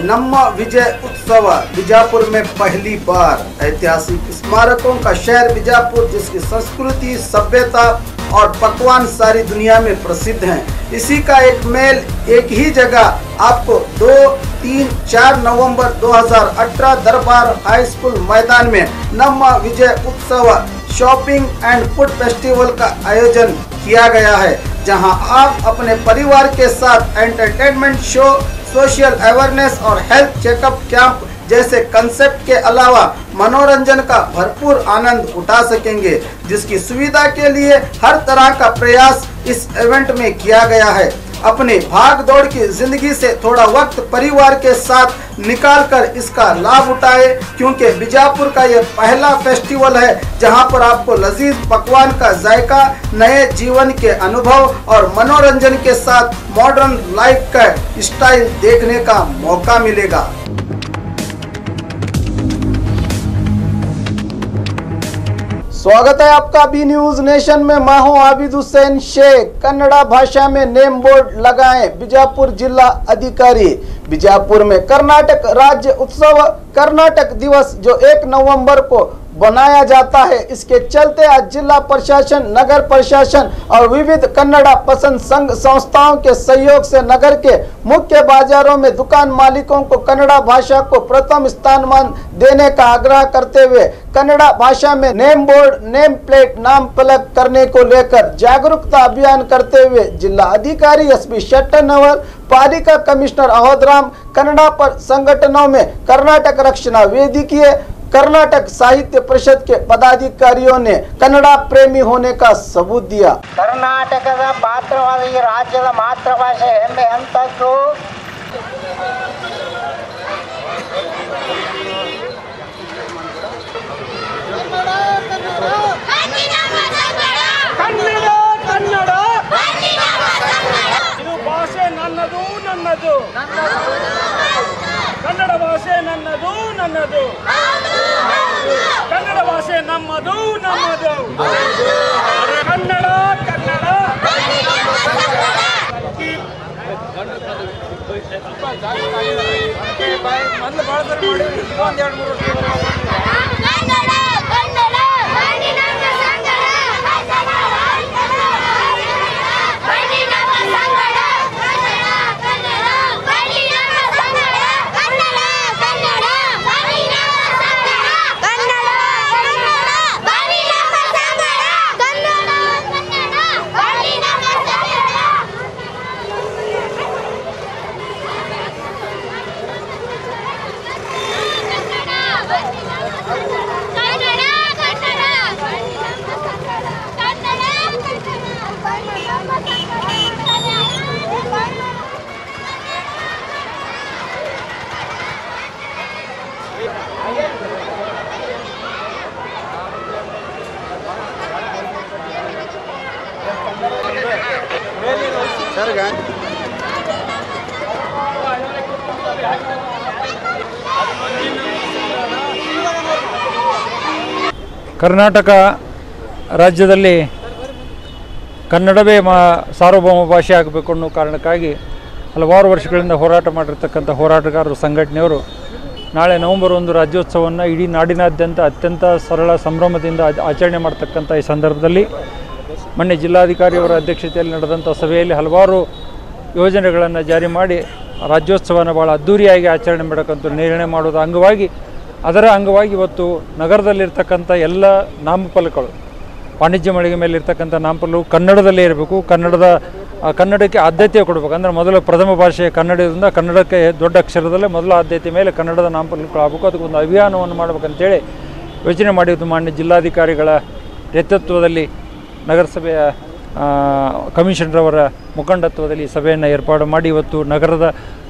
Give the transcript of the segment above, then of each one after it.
नम्मा विजय उत्सव बीजापुर में पहली बार। ऐतिहासिक स्मारकों का शहर बीजापुर, जिसकी संस्कृति, सभ्यता और पकवान सारी दुनिया में प्रसिद्ध हैं। इसी का एक मेल एक ही जगह आपको 2, 3, 4 नवंबर 2018 दरबार हाई स्कूल मैदान में नम्मा विजय उत्सव शॉपिंग एंड फूड फेस्टिवल का आयोजन किया गया है, जहां आप अपने परिवार के साथ एंटरटेनमेंट शो, सोशल अवेयरनेस और हेल्थ चेकअप कैंप जैसे कंसेप्ट के अलावा मनोरंजन का भरपूर आनंद उठा सकेंगे, जिसकी सुविधा के लिए हर तरह का प्रयास इस इवेंट में किया गया है। अपनी भाग दौड़ की जिंदगी से थोड़ा वक्त परिवार के साथ निकालकर इसका लाभ उठाए, क्योंकि बीजापुर का यह पहला फेस्टिवल है जहां पर आपको लजीज पकवान का जायका, नए जीवन के अनुभव और मनोरंजन के साथ मॉडर्न लाइफ का स्टाइल देखने का मौका मिलेगा। स्वागत है आपका बी न्यूज नेशन में। मैं हूं आबिद हुसैन शेख। कन्नड़ा भाषा में नेम बोर्ड लगाएं, बीजापुर जिला अधिकारी। बीजापुर में कर्नाटक राज्य उत्सव कर्नाटक दिवस जो 1 नवंबर को बनाया जाता है, इसके चलते आज जिला प्रशासन, नगर प्रशासन और विविध कन्नड़ा पसंद संघ संस्थाओं के सहयोग से नगर के मुख्य बाजारों में दुकान मालिकों को कन्नड़ा भाषा को प्रथम स्थान देने का आग्रह करते हुए कन्नड़ा भाषा में नेम बोर्ड, नेम प्लेट, नाम फलक करने को लेकर जागरूकता अभियान करते हुए जिला अधिकारी एसपी शट्टनवर, पालिका कमिश्नर अहोदराम, कन्नड़ा पर संगठनों में कर्नाटक रक्षणा वेदिकीय, कर्नाटक साहित्य परिषद के पदाधिकारियों ने कन्नड़ा प्रेमी होने का सबूत दिया। कर्नाटकದ ಪಾತ್ರವಾದ ಈ ರಾಜ್ಯದ ಮಾತೃಭಾಷೆ ಹೆಮ್ಮೆ ಅಂತದ್ದು ಇದು ಭಾಷೆ ನನ್ನದು ನನ್ನದು, ಕನ್ನಡ ಭಾಷೆ ನನ್ನದು ನನ್ನದು, ಕನ್ನಡ ಭಾಷೆ ನಮ್ಮದು ನಮ್ಮದು, ಕನ್ನಡ ಕನ್ನಡ ಮೊದಲು ಭಾಳ ಸರಿ ಮಾಡಿ ಒಂದೆರಡು ಮೂರು ಕರ್ನಾಟಕ ರಾಜ್ಯದಲ್ಲಿ ಕನ್ನಡವೇ ಸಾರ್ವಭೌಮ ಭಾಷೆ ಆಗಬೇಕು ಅನ್ನೋ ಕಾರಣಕ್ಕಾಗಿ ಹಲವಾರು ವರ್ಷಗಳಿಂದ ಹೋರಾಟ ಮಾಡಿರ್ತಕ್ಕಂಥ ಹೋರಾಟಗಾರರು ಸಂಘಟನೆಯವರು ನಾಳೆ ನವೆಂಬರ್ 1 ರಾಜ್ಯೋತ್ಸವವನ್ನು ಇಡೀ ನಾಡಿನಾದ್ಯಂತ ಅತ್ಯಂತ ಸರಳ ಸಂಭ್ರಮದಿಂದ ಆಚರಣೆ ಮಾಡ್ತಕ್ಕಂಥ ಈ ಸಂದರ್ಭದಲ್ಲಿ ಮೊನ್ನೆ ಜಿಲ್ಲಾಧಿಕಾರಿಯವರ ಅಧ್ಯಕ್ಷತೆಯಲ್ಲಿ ನಡೆದಂಥ ಸಭೆಯಲ್ಲಿ ಹಲವಾರು ಯೋಜನೆಗಳನ್ನು ಜಾರಿ ಮಾಡಿ ರಾಜ್ಯೋತ್ಸವನ ಭಾಳ ಅದ್ಧೂರಿಯಾಗಿ ಆಚರಣೆ ಮಾಡಕ್ಕಂಥ ನಿರ್ಣಯ ಮಾಡೋದು ಅಂಗವಾಗಿ ಅದರ ಅಂಗವಾಗಿ ಇವತ್ತು ನಗರದಲ್ಲಿರ್ತಕ್ಕಂಥ ಎಲ್ಲ ನಾಮಫಲಕಗಳು, ವಾಣಿಜ್ಯ ಮಳಿಗೆ ಮೇಲೆ ಇರ್ತಕ್ಕಂಥ ನಾಮಫಲವು ಕನ್ನಡದಲ್ಲೇ ಇರಬೇಕು, ಕನ್ನಡಕ್ಕೆ ಆದ್ಯತೆ ಕೊಡಬೇಕು. ಅಂದರೆ ಮೊದಲು ಪ್ರಥಮ ಭಾಷೆ ಕನ್ನಡದಿಂದ ಕನ್ನಡಕ್ಕೆ ದೊಡ್ಡ ಅಕ್ಷರದಲ್ಲೇ ಮೊದಲ ಆದ್ಯತೆ ಮೇಲೆ ಕನ್ನಡದ ನಾಮಫಲಕಗಳು ಆಗಬೇಕು. ಅದಕ್ಕೊಂದು ಅಭಿಯಾನವನ್ನು ಮಾಡಬೇಕಂತೇಳಿ ಯೋಚನೆ ಮಾಡಿದ್ದು ಮಾನ್ಯ ಜಿಲ್ಲಾಧಿಕಾರಿಗಳ ನೇತೃತ್ವದಲ್ಲಿ ನಗರಸಭೆಯ ಕಮಿಷನರವರ ಮುಖಂಡತ್ವದಲ್ಲಿ ಸಭೆಯನ್ನು ಏರ್ಪಾಡು ಮಾಡಿ ಇವತ್ತು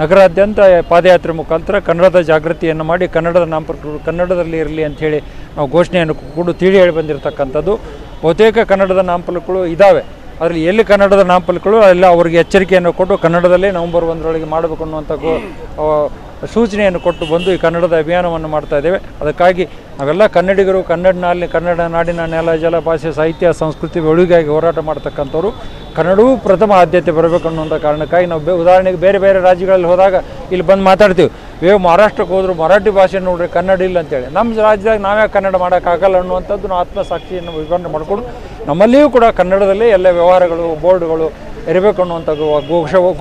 ನಗರಾದ್ಯಂತ ಪಾದಯಾತ್ರೆ ಮುಖಾಂತರ ಕನ್ನಡದ ಜಾಗೃತಿಯನ್ನು ಮಾಡಿ ಕನ್ನಡದ ನಾಮಫಲಕಗಳು ಕನ್ನಡದಲ್ಲಿ ಇರಲಿ ಅಂಥೇಳಿ ನಾವು ಘೋಷಣೆಯನ್ನು ಕೂಡ ತಿಳಿ ಹೇಳಿ ಬಂದಿರತಕ್ಕಂಥದ್ದು. ಬಹುತೇಕ ಕನ್ನಡದ ನಾಮಫಲಕಗಳು ಇದ್ದಾವೆ, ಅದರಲ್ಲಿ ಎಲ್ಲಿ ಕನ್ನಡದ ನಾಮಫಲಕಗಳು ಎಲ್ಲ ಅವರಿಗೆ ಎಚ್ಚರಿಕೆಯನ್ನು ಕೊಟ್ಟು ಕನ್ನಡದಲ್ಲೇ ನವೆಂಬರ್ 1 ಮಾಡಬೇಕು ಅನ್ನುವಂಥ ಸೂಚನೆಯನ್ನು ಕೊಟ್ಟು ಬಂದು ಈ ಕನ್ನಡದ ಅಭಿಯಾನವನ್ನು ಮಾಡ್ತಾ ಇದ್ದೇವೆ. ಅದಕ್ಕಾಗಿ ನಾವೆಲ್ಲ ಕನ್ನಡಿಗರು ಕನ್ನಡ ನಾಡಿನ ನೆಲ ಜಲ ಭಾಷೆ ಸಾಹಿತ್ಯ ಸಂಸ್ಕೃತಿ ಬೆಳವಣಿಗೆಗಾಗಿ ಹೋರಾಟ ಮಾಡ್ತಕ್ಕಂಥವ್ರು ಕನ್ನಡವೂ ಪ್ರಥಮ ಆದ್ಯತೆ ಬರಬೇಕು ಅನ್ನುವಂಥ ಕಾರಣಕ್ಕಾಗಿ ನಾವು ಉದಾಹರಣೆಗೆ ಬೇರೆ ಬೇರೆ ರಾಜ್ಯಗಳಲ್ಲಿ ಹೋದಾಗ ಇಲ್ಲಿ ಬಂದು ಮಾತಾಡ್ತೀವಿ, ಮಹಾರಾಷ್ಟ್ರಕ್ಕೆ ಹೋದ್ರು ಮರಾಠಿ ಭಾಷೆ ನೋಡ್ರಿ ಕನ್ನಡ ಇಲ್ಲ ಅಂತೇಳಿ. ನಮ್ಮ ರಾಜ್ಯದಾಗ ನಾವೇ ಕನ್ನಡ ಮಾಡೋಕ್ಕಾಗಲ್ಲ ಅನ್ನುವಂಥದ್ದು ನಾವು ಆತ್ಮಸಾಕ್ಷಿಯನ್ನು ವಿವರಣೆ ಮಾಡಿಕೊಂಡು ನಮ್ಮಲ್ಲಿಯೂ ಕೂಡ ಕನ್ನಡದಲ್ಲೇ ಎಲ್ಲ ವ್ಯವಹಾರಗಳು ಬೋರ್ಡ್ಗಳು ಇರಬೇಕು ಅನ್ನುವಂಥ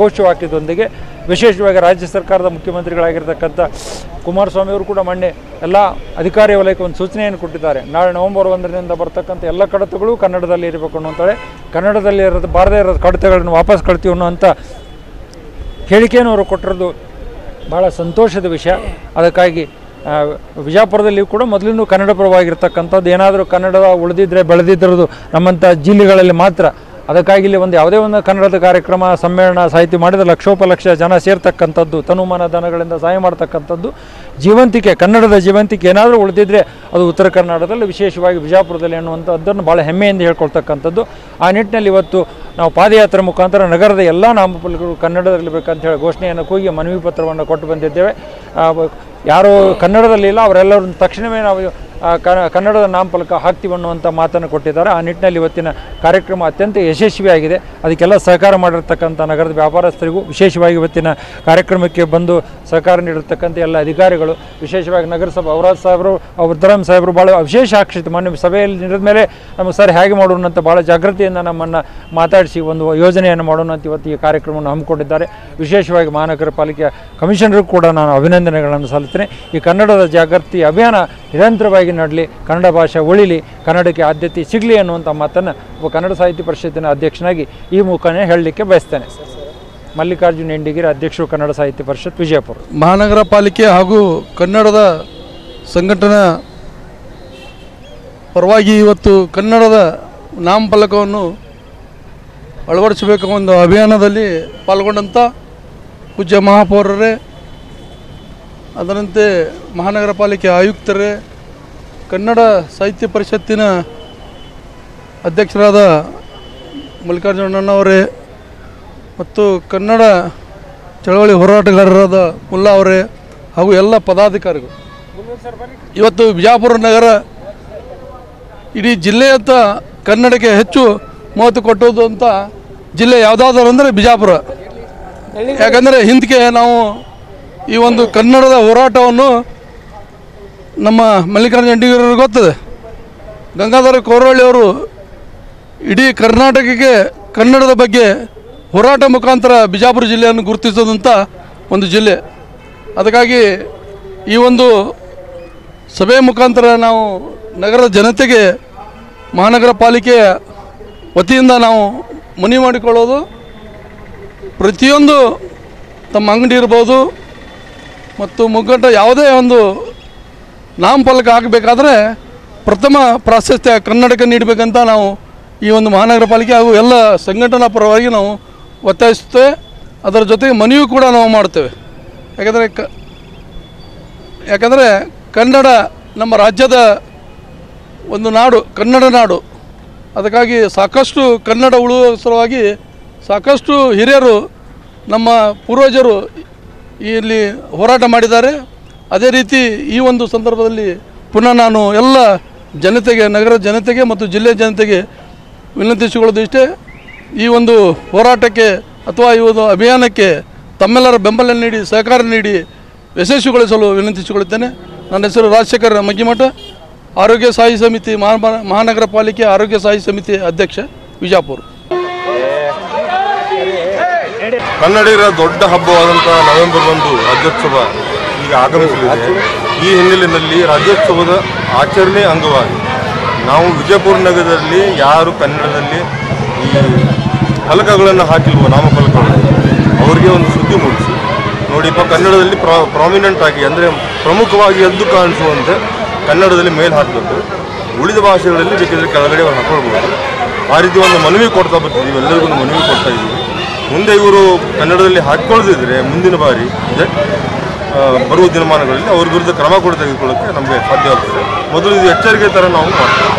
ಘೋಷವಾಕ್ಯದೊಂದಿಗೆ ವಿಶೇಷವಾಗಿ ರಾಜ್ಯ ಸರ್ಕಾರದ ಮುಖ್ಯಮಂತ್ರಿಗಳಾಗಿರ್ತಕ್ಕಂಥ ಕುಮಾರಸ್ವಾಮಿ ಅವರು ಕೂಡ ಮೊನ್ನೆ ಎಲ್ಲ ಅಧಿಕಾರಿ ವಲಯಕ್ಕೆ ಒಂದು ಸೂಚನೆಯನ್ನು ಕೊಟ್ಟಿದ್ದಾರೆ. ನಾಳೆ ನವೆಂಬರ್ 1ರಿಂದ ಬರ್ತಕ್ಕಂಥ ಎಲ್ಲ ಕಡತಗಳು ಕನ್ನಡದಲ್ಲಿ ಇರಬೇಕು ಅನ್ನುವಂಥೇಳಿ, ಕನ್ನಡದಲ್ಲಿ ಇರೋದು ಬಾರದೇ ಇರೋದು ಕಡತಗಳನ್ನು ವಾಪಸ್ ಕಳ್ತೀವಿ ಅನ್ನುವಂಥ ಹೇಳಿಕೆಯನ್ನು ಅವರು ಕೊಟ್ಟಿರೋದು ಭಾಳ ಸಂತೋಷದ ವಿಷಯ. ಅದಕ್ಕಾಗಿ ವಿಜಯಪುರದಲ್ಲಿ ಕೂಡ ಮೊದಲಿಂದ ಕನ್ನಡ ಪರವಾಗಿರ್ತಕ್ಕಂಥದ್ದು ಏನಾದರೂ ಕನ್ನಡ ಉಳಿದಿದ್ದರೆ ಬೆಳೆದಿದ್ದಿರೋದು ನಮ್ಮಂಥ ಜಿಲ್ಲೆಗಳಲ್ಲಿ ಮಾತ್ರ. ಅದಕ್ಕಾಗಿ ಇಲ್ಲಿ ಒಂದು ಯಾವುದೇ ಒಂದು ಕನ್ನಡದ ಕಾರ್ಯಕ್ರಮ ಸಮ್ಮೇಳನ ಸಾಹಿತ್ಯ ಮಾಡಿದರೆ ಲಕ್ಷೋಪಲಕ್ಷ ಜನ ಸೇರ್ತಕ್ಕಂಥದ್ದು, ತನುಮಾನ ಧನಗಳಿಂದ ಸಹಾಯ ಮಾಡ್ತಕ್ಕಂಥದ್ದು ಜೀವಂತಿಕೆ, ಕನ್ನಡದ ಜೀವಂತಿಕೆ ಏನಾದರೂ ಉಳಿದಿದ್ದರೆ ಅದು ಉತ್ತರ ಕನ್ನಡದಲ್ಲಿ ವಿಶೇಷವಾಗಿ ವಿಜಯಪುರದಲ್ಲಿ ಅನ್ನುವಂಥದ್ದನ್ನು ಭಾಳ ಹೆಮ್ಮೆಯಿಂದ ಹೇಳ್ಕೊಳ್ತಕ್ಕಂಥದ್ದು. ಆ ನಿಟ್ಟಿನಲ್ಲಿ ಇವತ್ತು ನಾವು ಪಾದಯಾತ್ರೆ ಮುಖಾಂತರ ನಗರದ ಎಲ್ಲ ನಾಮಫಲಕಗಳು ಕನ್ನಡದಲ್ಲಿರಬೇಕಂತ ಹೇಳಿ ಘೋಷಣೆಯನ್ನು ಕೂಗಿ ಮನವಿ ಪತ್ರವನ್ನು ಕೊಟ್ಟು ಬಂದಿದ್ದೇವೆ. ಯಾರು ಕನ್ನಡದಲ್ಲಿ ಇಲ್ಲ ಅವರೆಲ್ಲರೂ ತಕ್ಷಣವೇ ನಾವು ಕನ್ನಡದ ನಾಮಫಲಕ ಹಾಕ್ತೀವಿ ಅನ್ನುವಂಥ ಮಾತನ್ನು ಕೊಟ್ಟಿದ್ದಾರೆ. ಆ ನಿಟ್ಟಿನಲ್ಲಿ ಇವತ್ತಿನ ಕಾರ್ಯಕ್ರಮ ಅತ್ಯಂತ ಯಶಸ್ವಿಯಾಗಿದೆ. ಅದಕ್ಕೆಲ್ಲ ಸಹಕಾರ ಮಾಡಿರ್ತಕ್ಕಂಥ ನಗರದ ವ್ಯಾಪಾರಸ್ಥರಿಗೂ, ವಿಶೇಷವಾಗಿ ಇವತ್ತಿನ ಕಾರ್ಯಕ್ರಮಕ್ಕೆ ಬಂದು ಸಹಕಾರ ನೀಡಿರ್ತಕ್ಕಂಥ ಎಲ್ಲ ಅಧಿಕಾರಿಗಳು, ವಿಶೇಷವಾಗಿ ನಗರಸಭಾ ಔರಾದ್ ಸಾಹೇಬರು, ಉದ್ದರಾಮ್ ಸಾಹೇಬರು ಭಾಳ ವಿಶೇಷ ಆಕರ್ಷಿತ ಮೊನ್ನೆ ಸಭೆಯಲ್ಲಿ ನಡೆದ ಮೇಲೆ ನಮಗೆ ಸರ್ ಹೇಗೆ ಮಾಡೋಣ ಅಂತ ಭಾಳ ಜಾಗೃತಿಯಿಂದ ನಮ್ಮನ್ನು ಮಾತಾಡಿಸಿ ಒಂದು ಯೋಜನೆಯನ್ನು ಮಾಡೋಣ ಅಂತ ಇವತ್ತು ಈ ಕಾರ್ಯಕ್ರಮವನ್ನು ಹಮ್ಮಿಕೊಂಡಿದ್ದಾರೆ. ವಿಶೇಷವಾಗಿ ಮಹಾನಗರ ಪಾಲಿಕೆಯ ಕಮಿಷನರ್ಗೂ ಕೂಡ ನಾನು ಅಭಿನಂದನೆಗಳನ್ನು ಸಲ್ಲಿಸ್ತೇನೆ. ಈ ಕನ್ನಡದ ಜಾಗೃತಿ ಅಭಿಯಾನ ನಿರಂತರವಾಗಿ ನಡಲಿ, ಕನ್ನಡ ಭಾಷೆ ಉಳಿಲಿ, ಕನ್ನಡಕ್ಕೆ ಆದ್ಯತೆ ಸಿಗಲಿ ಅನ್ನುವಂಥ ಮಾತನ್ನು ಕನ್ನಡ ಸಾಹಿತ್ಯ ಪರಿಷತ್ತಿನ ಅಧ್ಯಕ್ಷನಾಗಿ ಈ ಮುಖಾನೇ ಹೇಳಲಿಕ್ಕೆ ಬಯಸ್ತೇನೆ. ಮಲ್ಲಿಕಾರ್ಜುನ್ ಎಂಡಿಗಿರಿ, ಅಧ್ಯಕ್ಷರು ಕನ್ನಡ ಸಾಹಿತ್ಯ ಪರಿಷತ್, ವಿಜಯಪುರ ಮಹಾನಗರ ಪಾಲಿಕೆ ಹಾಗೂ ಕನ್ನಡದ ಸಂಘಟನಾ ಪರವಾಗಿ ಇವತ್ತು ಕನ್ನಡದ ನಾಮಫಲಕವನ್ನು ಅಳವಡಿಸಬೇಕು ಒಂದು ಅಭಿಯಾನದಲ್ಲಿ ಪಾಲ್ಗೊಂಡಂಥ ಪೂಜ್ಯ ಮಹಾಪೌರರೇ, ಅದರಂತೆ ಮಹಾನಗರ ಪಾಲಿಕೆ ಆಯುಕ್ತರೇ, ಕನ್ನಡ ಸಾಹಿತ್ಯ ಪರಿಷತ್ತಿನ ಅಧ್ಯಕ್ಷರಾದ ಮಲ್ಲಿಕಾರ್ಜುನಣ್ಣವರೇ ಮತ್ತು ಕನ್ನಡ ಚಳವಳಿ ಹೋರಾಟಗಾರರಾದ ಮುಲ್ಲಾ ಅವರೇ ಹಾಗೂ ಎಲ್ಲ ಪದಾಧಿಕಾರಿಗಳು, ಇವತ್ತು ಬಿಜಾಪುರ ನಗರ ಇಡೀ ಜಿಲ್ಲೆಯಂತ ಕನ್ನಡಕ್ಕೆ ಹೆಚ್ಚು ಮಹತ್ವ ಕೊಟ್ಟೋದು ಅಂತ ಜಿಲ್ಲೆ ಯಾವುದಾದ್ರು ಅಂದರೆ ಬಿಜಾಪುರ. ಯಾಕಂದರೆ ಹಿಂದಕ್ಕೆ ನಾವು ಈ ಒಂದು ಕನ್ನಡದ ಹೋರಾಟವನ್ನು ನಮ್ಮ ಮಲ್ಲಿಕಾರ್ಜುನ ಎಂಡಿಗರವ್ರಿಗೆ ಗೊತ್ತದೆ. ಗಂಗಾಧರ ಕೋರಹಳ್ಳಿಯವರು ಇಡೀ ಕರ್ನಾಟಕಕ್ಕೆ ಕನ್ನಡದ ಬಗ್ಗೆ ಹೋರಾಟ ಮುಖಾಂತರ ಬಿಜಾಪುರ ಜಿಲ್ಲೆಯನ್ನು ಗುರುತಿಸೋದಂಥ ಒಂದು ಜಿಲ್ಲೆ. ಅದಕ್ಕಾಗಿ ಈ ಒಂದು ಸಭೆ ಮುಖಾಂತರ ನಾವು ನಗರದ ಜನತೆಗೆ ಮಹಾನಗರ ಪಾಲಿಕೆಯ ವತಿಯಿಂದ ನಾವು ಮನವಿ ಮಾಡಿಕೊಳ್ಳೋದು, ಪ್ರತಿಯೊಂದು ತಮ್ಮ ಅಂಗಡಿ ಇರ್ಬೋದು ಮತ್ತು ಮುಗ್ಗಟ್ಟ ಯಾವುದೇ ಒಂದು ನಾಮಫಲಕ ಹಾಕಬೇಕಾದ್ರೆ ಪ್ರಥಮ ಪ್ರಾಶಸ್ತ್ಯ ಕನ್ನಡಕ್ಕೆ ನೀಡಬೇಕಂತ ನಾವು ಈ ಒಂದು ಮಹಾನಗರ ಪಾಲಿಕೆ ಹಾಗೂ ಎಲ್ಲ ಸಂಘಟನಾ ಪರವಾಗಿ ನಾವು ಒತ್ತಾಯಿಸುತ್ತೇವೆ. ಅದರ ಜೊತೆಗೆ ಮನವಿ ಕೂಡ ನಾವು ಮಾಡ್ತೇವೆ. ಯಾಕಂದರೆ ಕನ್ನಡ ನಮ್ಮ ರಾಜ್ಯದ ಒಂದು ನಾಡು, ಕನ್ನಡ ನಾಡು. ಅದಕ್ಕಾಗಿ ಸಾಕಷ್ಟು ಕನ್ನಡ ಉಳಿಯುವ ಸಲುವಾಗಿ ಸಾಕಷ್ಟು ಹಿರಿಯರು, ನಮ್ಮ ಪೂರ್ವಜರು ಇಲ್ಲಿ ಹೋರಾಟ ಮಾಡಿದ್ದಾರೆ. ಅದೇ ರೀತಿ ಈ ಒಂದು ಸಂದರ್ಭದಲ್ಲಿ ಪುನಃ ನಾನು ಎಲ್ಲ ಜನತೆಗೆ, ನಗರದ ಜನತೆಗೆ ಮತ್ತು ಜಿಲ್ಲೆಯ ಜನತೆಗೆ ವಿನಂತಿಸಿಕೊಳ್ಳೋದು ಇಷ್ಟೇ, ಈ ಒಂದು ಹೋರಾಟಕ್ಕೆ ಅಥವಾ ಈ ಒಂದು ಅಭಿಯಾನಕ್ಕೆ ತಮ್ಮೆಲ್ಲರ ಬೆಂಬಲ ನೀಡಿ, ಸಹಕಾರ ನೀಡಿ ಯಶಸ್ವಿಗೊಳಿಸಲು ವಿನಂತಿಸಿಕೊಳ್ಳುತ್ತೇನೆ. ನನ್ನ ಹೆಸರು ರಾಜಶೇಖರ್ ಮಗ್ಗಿಮಠ, ಆರೋಗ್ಯ ಸಹಾಯ ಸಮಿತಿ, ಮಹಾನಗರ ಪಾಲಿಕೆ ಆರೋಗ್ಯ ಸಹಾಯ ಸಮಿತಿ ಅಧ್ಯಕ್ಷ, ವಿಜಯಪುರ. ಕನ್ನಡಿಗರ ದೊಡ್ಡ ಹಬ್ಬವಾದಂಥ ನವೆಂಬರ್ 1 ರಾಜ್ಯೋತ್ಸವ ಈಗ ಆಗಮಿಸಲಿದೆ. ಈ ಹಿನ್ನೆಲೆಯಲ್ಲಿ ರಾಜ್ಯೋತ್ಸವದ ಆಚರಣೆ ಅಂಗವಾಗಿ ನಾವು ವಿಜಯಪುರ ನಗರದಲ್ಲಿ ಯಾರು ಕನ್ನಡದಲ್ಲಿ ಈ ಫಲಕಗಳನ್ನು ಹಾಕಿಲ್ವೋ, ನಾಮಫಲಕಗಳನ್ನು, ಅವರಿಗೆ ಒಂದು ಸುದ್ದಿ ಮೂಡಿಸಿ ನೋಡಿಪ್ಪ ಕನ್ನಡದಲ್ಲಿ ಪ್ರಾಮಿನೆಂಟ್ ಆಗಿ ಅಂದರೆ ಪ್ರಮುಖವಾಗಿ ಎದ್ದು ಕಾಣಿಸುವಂತೆ ಕನ್ನಡದಲ್ಲಿ ಮೇಲೆ ಹಾಕಬೇಕು, ಉಳಿದ ಭಾಷೆಗಳಲ್ಲಿ ಬೇಕಿದ್ರೆ ಕೆಳಗಡೆ ಅವ್ರು ಹಾಕೊಳ್ಬೋದು. ಆ ರೀತಿ ಒಂದು ಮನವಿ ಕೊಡ್ತಾ ಬರ್ತಿದ್ದೀವಿ, ಎಲ್ಲರಿಗೂ ಒಂದು ಮನವಿ ಕೊಡ್ತಾ ಇದ್ದೀವಿ. ಮುಂದೆ ಇವರು ಕನ್ನಡದಲ್ಲಿ ಹಾಕ್ಕೊಳ್ದಿದ್ರೆ ಮುಂದಿನ ಬಾರಿ ಬರುವ ದಿನಮಾನಗಳಲ್ಲಿ ಅವ್ರ ವಿರುದ್ಧ ಕ್ರಮ ಕೂಡ ತೆಗೆದುಕೊಳ್ಳೋಕ್ಕೆ ನಮಗೆ ಸಾಧ್ಯವಾಗ್ತದೆ. ಮೊದಲು ಇದು ಎಚ್ಚರಿಕೆ ಥರ ನಾವು ಮಾಡ್ತೀವಿ.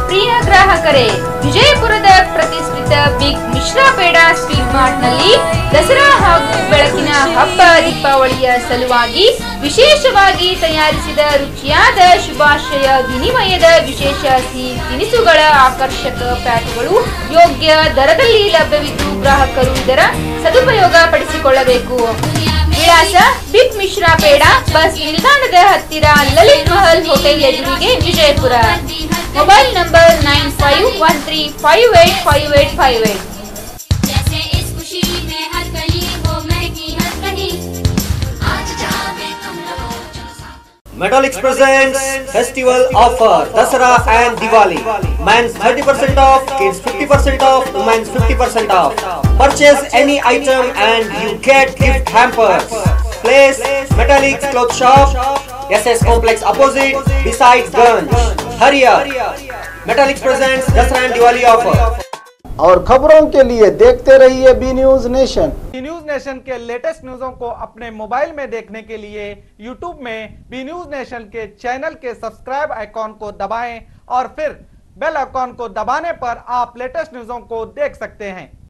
ಪ್ರಿಯ ಗ್ರಾಹಕರೇ, ವಿಜಯಪುರದ ಪ್ರತಿಷ್ಠಿತ ಬಿಗ್ ಮಿಶ್ರಾ ಬೇಡ ಸ್ಟೀಲ್ ಮಾರ್ಟ್ನಲ್ಲಿ ದಸರಾ ಹಾಗೂ ಬೆಳಕಿನ ಹಬ್ಬ ದೀಪಾವಳಿಯ ಸಲುವಾಗಿ ವಿಶೇಷವಾಗಿ ತಯಾರಿಸಿದ ರುಚಿಯಾದ ಶುಭಾಶಯ ವಿನಿಮಯದ ವಿಶೇಷ ಸಿಹಿ ತಿನಿಸುಗಳ ಆಕರ್ಷಕ ಪ್ಯಾಕ್ಗಳು ಯೋಗ್ಯ ದರದಲ್ಲಿ ಲಭ್ಯವಿದ್ದು ಗ್ರಾಹಕರು ಇದರ ಸದುಪಯೋಗ ಪಡಿಸಿಕೊಳ್ಳಬೇಕು. ವಿಳಾಸ ಬಿಪ್ ಮಿಶ್ರಾ ಪೇಡ, ಬಸ್ ನಿಲ್ದಾಣದ ಹತ್ತಿರ, ಲಲಿತ್ ಮಹಲ್ ಹೋಟೆಲ್ ಎದುರಿಗೆ, Vijayapura. Mobile number 9513585858. Metallics presents festival offer Dasara and Diwali. Men's 30% off, kids 50% off, women's 50% off. Purchase any item and you get gift hampers. Place Metallics Cloth Shop, SS Complex opposite, beside Ganj. Hurry up! Metallics presents Dasara and Diwali offer. और खबरों के लिए देखते रहिए B news nation. B news nation के latest न्यूज़ों को अपने मोबाइल में देखने के लिए यूट्यूब में बी न्यूज नेशन के चैनल के सब्सक्राइब आइकॉन को दबाएं और फिर बेल आइकॉन को दबाने पर आप लेटेस्ट न्यूज़ों को देख सकते हैं।